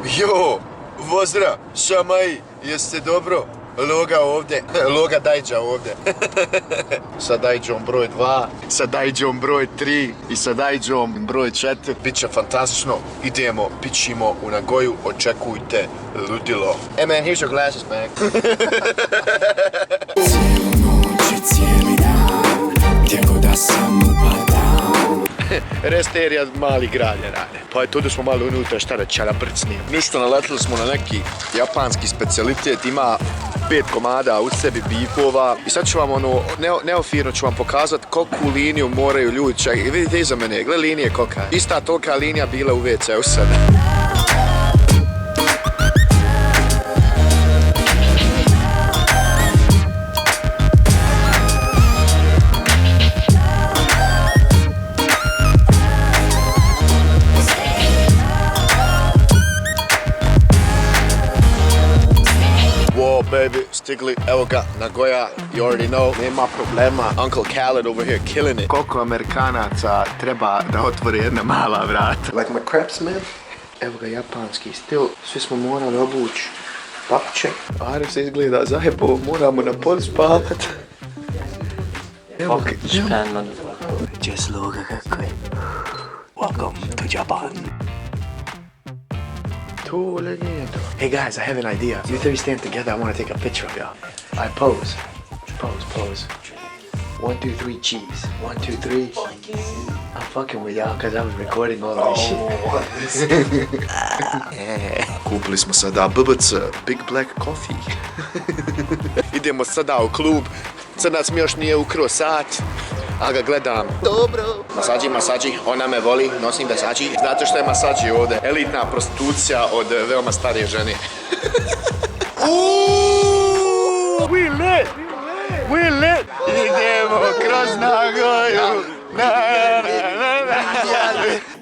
Jo, pozdrav, šamaj, jeste dobro? Loga ovdje, Loga Dajđa ovdje. Sa Dajđom broj 2, sa Dajđom broj 3 i sa Dajđom broj 4. Biće fantastično, idemo, pićimo u Nagoju, očekujte ludilo. Hey man, here's your glasses, man. Cijelu noć i cijeli dan, gdje god da sam upadao. Resterija mali grad je rade. Pa eto, da smo malo unutra, šta da čara brcnijem. Ništa, naletili smo na neki japanski specijalitet, ima 5 komada u sebi bifova. I sad ću vam neofirno ću vam pokazati koliko liniju moraju ljudi čak. I vidite iza mene, gle linije koka. Ista tolika linija bila u WC-u sada. Baby, stigli, evo ga, Nagoya, you already know, nema problema. Uncle Khaled over here killing it. Koliko Amerikanaca treba da otvori jedna mala vrata? Like my crepes, man. Evo ga, japanski stil, svi smo morali obući papuče. Arif se izgleda zajebo, moramo na pod spavat. Evo ga, just loga kako je. Welcome to Japan. Hey guys, I have an idea. You three stand together, I want to take a picture of y'all. I pose. Pose. 1, 2, 3, cheese. 1, 2, 3. I'm fucking with y'all because I was recording all of this shit. Kupili smo sada BBC, Big Black Coffee. Idemo sada u klub. Crnac mi još nije ukrio sat. A ga gledam. Dobro. Masađi, ona me voli, nosim masađi. Znate što je masađi ovdje? Elitna prostitucija od veoma starije žene. We lit! Idemo kroz Nagoju.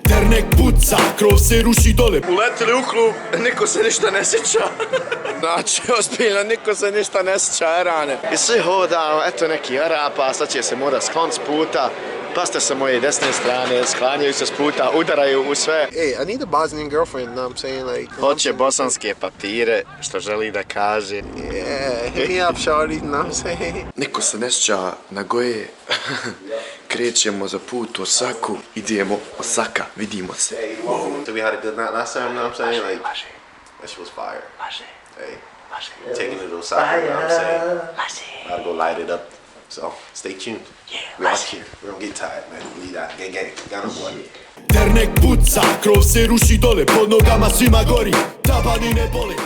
Dernek puca, krov se ruši dole. Uletili u klub, niko se ništa ne sjeća. Znači, ozbiljno, niko se ništa ne sjeća Erane. I svi hodamo, eto neki Arapa, sad će se mora sklon s puta. Paste sa moje desne strane, sklanjaju se s puta, udaraju u sve. Hey, I need a Bosnian girlfriend, you know what I'm saying? Like, hoće bosanske papire, što želi da kaže. Yeah, hit me up, shawty, you know what I'm saying? Niko se ne sjeća Nagoje. Krećemo za put u Osaku, idemo Osaka, vidimo se. So we had a good night last time, you know what I'm saying? Like, that shit was fire. Hey, taking it to Osaka, you know what I'm saying? Gotta go light it up. So, stay tuned. We out here. We don't get tired, man. Lead out. Gang. Got no boy. Dernek puca, krov se ruši dole, pod nogama svima gori, tabani ne boli.